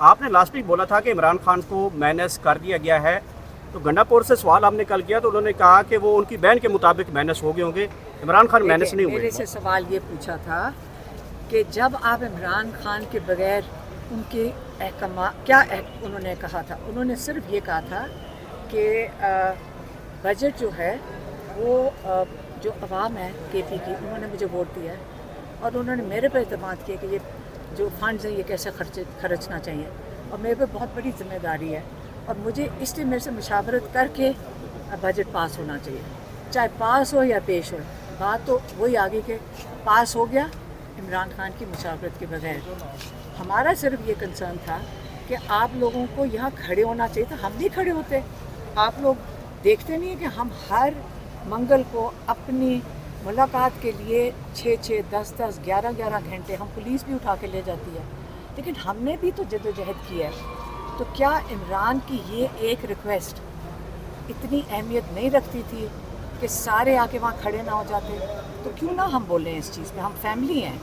आपने last week बोला था कि इमरान खान को मैनेज कर दिया गया है, तो गंडापुर से सवाल हमने कल किया तो उन्होंने कहा कि वो उनकी बहन के मुताबिक मैनेज हो गए होंगे, इमरान खान मैनेज नहीं हुए। मेरे से सवाल ये पूछा था कि जब आप इमरान खान के बगैर उनके उन्होंने कहा था, उन्होंने सिर्फ ये कहा था कि बजट जो है वो जो अवाम है केपी की, उन्होंने मुझे वोट दिया है और उन्होंने मेरे पर एतमाद किया कि ये जो फंड्स हैं ये कैसे खर्चना चाहिए और मेरे पे बहुत बड़ी जिम्मेदारी है और मुझे इसलिए मेरे से मुशावरत करके बजट पास होना चाहिए, चाहे पास हो या पेश हो। बात तो वही आगे के पास हो गया इमरान खान की मुशावरत के बगैर। हमारा सिर्फ ये कंसर्न था कि आप लोगों को यहाँ खड़े होना चाहिए था, हम नहीं खड़े होते। आप लोग देखते नहीं हैं कि हम हर मंगल को अपनी मुलाकात के लिए 6-6, 10-10, 11-11 घंटे हम पुलिस भी उठा के ले जाती है, लेकिन हमने भी तो जद्दोजहद की है। तो क्या इमरान की ये एक रिक्वेस्ट इतनी अहमियत नहीं रखती थी कि सारे आके वहाँ खड़े ना हो जाते? तो क्यों ना हम बोलें इस चीज़ पे, हम फैमिली हैं,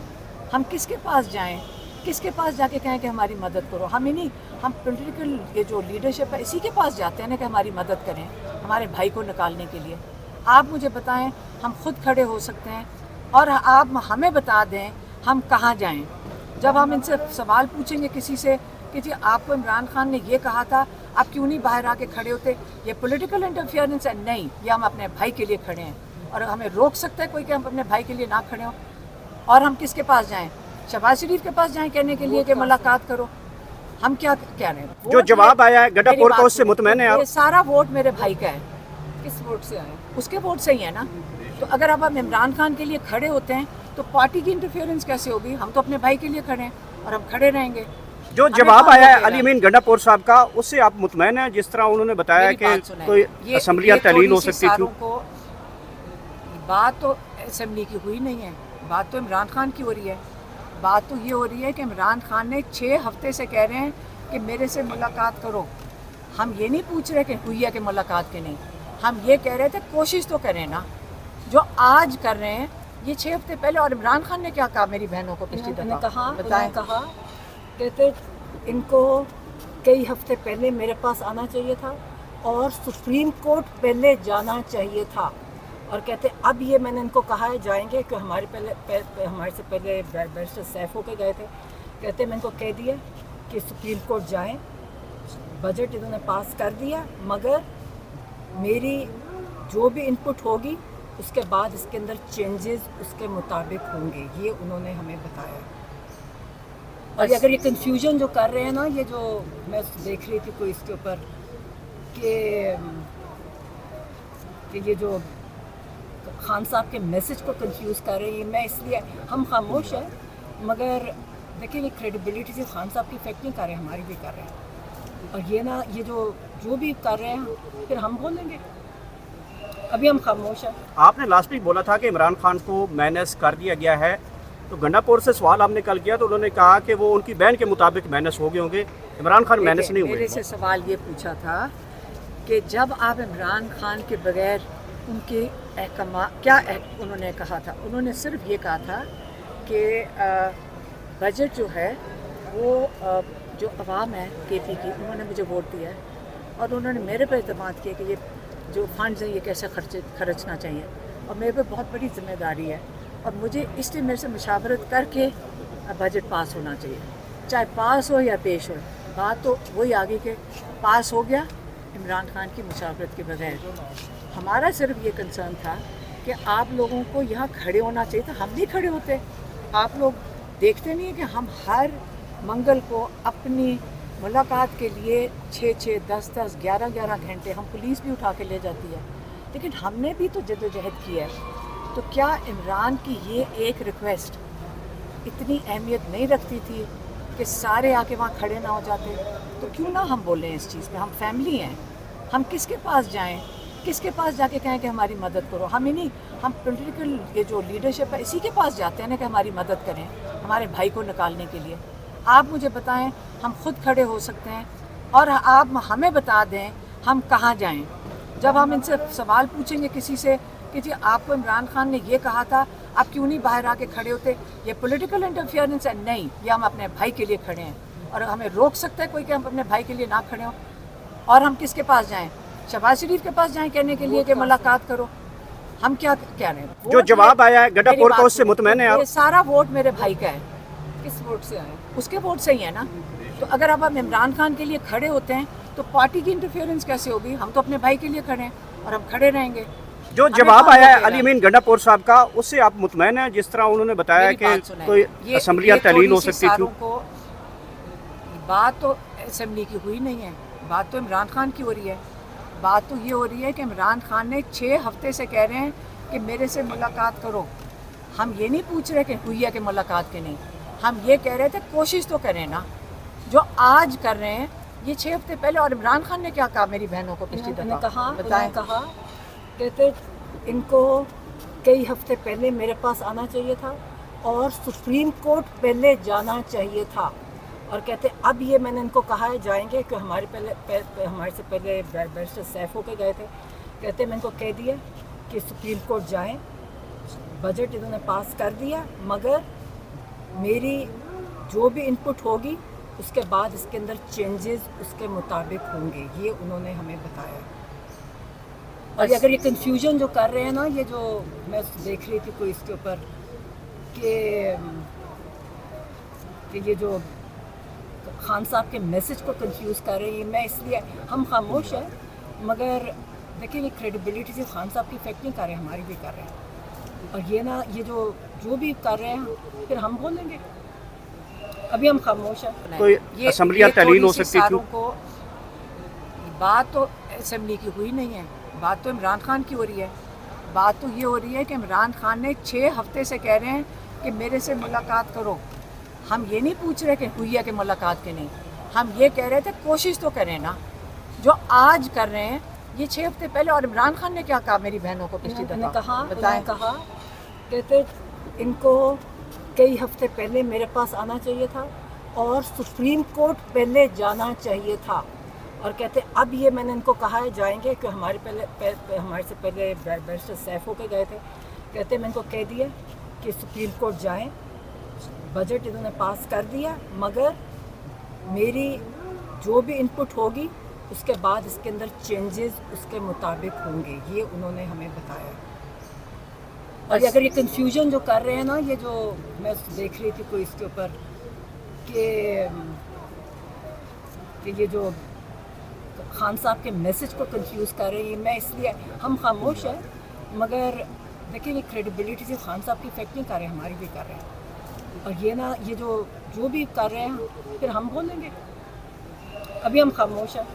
हम किसके पास जाएं, किसके पास जाके कहें कि हमारी मदद करो? हम ही नहीं, हम पॉलिटिकल ये जो लीडरशिप है इसी के पास जाते हैं ना कि हमारी मदद करें हमारे भाई को निकालने के लिए। आप मुझे बताएं, हम खुद खड़े हो सकते हैं और आप हमें बता दें हम कहाँ जाएं। जब हम इनसे सवाल पूछेंगे किसी से कि जी आपको इमरान खान ने ये कहा था, आप क्यों नहीं बाहर आके खड़े होते, ये पॉलिटिकल इंटरफेरेंस है? नहीं, ये हम अपने भाई के लिए खड़े हैं और हमें रोक सकता है कोई कि हम अपने भाई के लिए ना खड़े हों? और हम किसके पास जाएं? शहबाज शरीफ के पास जाएं कहने के लिए कि मुलाकात करो? हम क्या कह रहे हैं? जो जवाब आया है गंडापुर का उससे मुतमैन है आप? ये सारा वोट मेरे भाई का है। किस वोट से आया? उसके वोट से ही है ना। तो अगर अब हम इमरान खान के लिए खड़े होते हैं तो पार्टी की इंटरफेरेंस कैसे होगी? हम तो अपने भाई के लिए खड़े हैं और हम खड़े रहेंगे। जो जवाब आया है अली अमीन गंडापुर साहब का, उससे आप मुतमैन हैं? जिस तरह उन्होंने बताया कि कोई असम्बलियाँ तहलील हो सकती थी। बात तो असम्बली की हुई नहीं है, बात तो इमरान खान की हो रही है। बात तो ये हो रही है कि इमरान खान ने 6 हफ्ते से कह रहे हैं कि मेरे से मुलाकात करो। हम ये नहीं पूछ रहे कि हुई है कि मुलाकात के नहीं, हम ये कह रहे थे कोशिश तो करें ना। जो आज कर रहे हैं ये 6 हफ्ते पहले। और इमरान खान ने क्या कहा मेरी बहनों को पिछली दफा? बताएं। कहा कहते इनको कई हफ्ते पहले मेरे पास आना चाहिए था और सुप्रीम कोर्ट पहले जाना चाहिए था। और कहते अब ये मैंने इनको कहा है जाएंगे कि हमारे से पहले बैरिस्टर सैफ होके गए थे। कहते मैं इनको कह दिया कि सुप्रीम कोर्ट जाएं, बजट इन्होंने पास कर दिया, मगर मेरी जो भी इनपुट होगी उसके बाद इसके अंदर चेंजेस उसके मुताबिक होंगे, ये उन्होंने हमें बताया। और अगर ये कंफ्यूजन जो कर रहे हैं ना, ये जो मैं देख रही थी कोई इसके ऊपर कि ये जो खान साहब के मैसेज को कंफ्यूज कर रहे हैं, मैं इसलिए हम खामोश हैं, मगर देखिए ये क्रेडिबिलिटी से खान साहब की इफेक्ट नहीं कर रहे हैं, हमारी भी कर रहे हैं। और ये ना ये जो भी कर रहे हैं फिर हम बोलेंगे, अभी हम खामोश हैं। आपने लास्ट वीक बोला था कि इमरान खान को मैनेज कर दिया गया है, तो गंडापुर से सवाल हमने कल किया तो उन्होंने कहा कि वो उनकी बहन के मुताबिक मैनेज हो गए होंगे, इमरान खान मैनेज नहीं हुए। मेरे से सवाल ये पूछा था कि जब आप इमरान खान के बगैर उनके उन्होंने कहा था, उन्होंने सिर्फ ये कहा था कि बजट जो है वो जो अवाम है केपी की, उन्होंने मुझे वोट दिया है और उन्होंने मेरे पर एतमाद किया कि ये जो फंड्स हैं ये कैसे खर्चना चाहिए और मेरे पे बहुत बड़ी जिम्मेदारी है और मुझे इसलिए मेरे से मुशावरत करके बजट पास होना चाहिए, चाहे पास हो या पेश हो। बात तो वही आगे के पास हो गया इमरान खान की मुशावरत के बगैर। हमारा सिर्फ ये कंसर्न था कि आप लोगों को यहाँ खड़े होना चाहिए था, हम नहीं खड़े होते। आप लोग देखते नहीं हैं कि हम हर मंगल को अपनी मुलाकात के लिए 6-6, 10-10, 11-11 घंटे हम पुलिस भी उठा के ले जाती है, लेकिन हमने भी तो जद्दोजहद की है। तो क्या इमरान की ये एक रिक्वेस्ट इतनी अहमियत नहीं रखती थी कि सारे आके वहाँ खड़े ना हो जाते? तो क्यों ना हम बोलें इस चीज़ पे, हम फैमिली हैं, हम किसके पास जाएं, किसके पास जाके कहें कि हमारी मदद करो? हम ही नहीं, हम पॉलिटिकल ये जो लीडरशिप है इसी के पास जाते हैं ना कि हमारी मदद करें हमारे भाई को निकालने के लिए। आप मुझे बताएं, हम खुद खड़े हो सकते हैं और आप हमें बता दें हम कहाँ जाएं। जब हम इनसे सवाल पूछेंगे किसी से कि जी आपको इमरान खान ने ये कहा था, आप क्यों नहीं बाहर आके खड़े होते, ये पॉलिटिकल इंटरफेरेंस है? नहीं, ये हम अपने भाई के लिए खड़े हैं और हमें रोक सकता है कोई कि हम अपने भाई के लिए ना खड़े हों? और हम किसके पास जाएं? शहबाज शरीफ के पास जाएं कहने के लिए कि मुलाकात करो? हम क्या कह रहे हैं? जो जवाब आया है गड्ढा मेरी पोर का, बात उससे मुतमैन है आप? ये सारा वोट मेरे भाई का है। किस वोट से आए? उसके वोट से ही है ना। तो अगर अब हम इमरान खान के लिए खड़े होते हैं तो पार्टी की इंटरफेरेंस कैसे होगी? हम तो अपने भाई के लिए खड़े हैं और हम खड़े रहेंगे। जो हमें जवाब कौन आया है रोकेगा? अली अमीन गंडापुर साहब का, उससे आप मुतमैन हैं? जिस तरह उन्होंने बताया मेरी कि बात सुनें। कोई ये असम्बलियाँ तहलील हो थोड़ी सी सकती सारों थी। को बात तो असम्बली की हुई नहीं है, बात तो इमरान खान की हो रही है। बात तो ये हो रही है कि इमरान खान ने 6 हफ्ते से कह रहे हैं कि मेरे से मुलाकात करो। हम ये नहीं पूछ रहे कि हुई है कि मुलाकात के नहीं, हम ये कह रहे थे कोशिश तो करें ना। जो आज कर रहे हैं ये 6 हफ्ते पहले। और इमरान खान ने क्या कहा मेरी बहनों को पिछली उन्होंने दफा? उन्होंने कहा कहते इनको कई हफ्ते पहले मेरे पास आना चाहिए था और सुप्रीम कोर्ट पहले जाना चाहिए था। और कहते अब ये मैंने इनको कहा है जाएंगे कि हमारे से पहले बैरिस्टर सैफ होके गए थे। कहते मैं इनको कह दिया कि सुप्रीम कोर्ट जाएं, बजट इन्होंने पास कर दिया, मगर मेरी जो भी इनपुट होगी उसके बाद इसके अंदर चेंजेस उसके मुताबिक होंगे, ये उन्होंने हमें बताया। और अगर ये कंफ्यूजन जो कर रहे हैं ना, ये जो मैं देख रही थी कोई इसके ऊपर कि ये जो खान साहब के मैसेज को कंफ्यूज कर रहे हैं, मैं इसलिए हम खामोश हैं, मगर देखिए ये क्रेडिबिलिटी से खान साहब की इफेक्ट नहीं कर रहे हैं, हमारी भी कर रहे हैं। और ये ना ये जो भी कर रहे हैं फिर हम बोलेंगे, अभी हम खामोश हैं। कोई असम्बलियाँ तहलील हो थोड़ी सी सकती थी। सारों को बात तो असम्बली की हुई नहीं है, बात तो इमरान खान की हो रही है। बात तो ये हो रही है कि इमरान खान ने 6 हफ्ते से कह रहे हैं कि मेरे से मुलाकात करो। हम ये नहीं पूछ रहे कि हुई है कि मुलाकात के नहीं, हम ये कह रहे थे कोशिश तो करें ना। जो आज कर रहे हैं ये 6 हफ्ते पहले। और इमरान खान ने क्या कहा मेरी बहनों को पिछली उन्होंने दफा? उन्होंने कहा कहते इनको कई हफ्ते पहले मेरे पास आना चाहिए था और सुप्रीम कोर्ट पहले जाना चाहिए था। और कहते अब ये मैंने इनको कहा है जाएंगे कि हमारे से पहले बैरिस्टर सैफ होके गए थे। कहते मैं इनको कह दिया कि सुप्रीम कोर्ट जाएं, बजट इन्होंने पास कर दिया, मगर मेरी जो भी इनपुट होगी उसके बाद इसके अंदर चेंजेस उसके मुताबिक होंगे, ये उन्होंने हमें बताया। और अगर ये कंफ्यूजन जो कर रहे हैं ना, ये जो मैं देख रही थी कोई इसके ऊपर कि ये जो खान साहब के मैसेज को कंफ्यूज कर रहे हैं, मैं इसलिए हम खामोश हैं, मगर देखिए ये क्रेडिबिलिटी से खान साहब की इफेक्ट नहीं कर रहे हैं, हमारी भी कर रहे हैं। और ये ना ये जो भी कर रहे हैं फिर हम बोलेंगे, अभी हम खामोश हैं।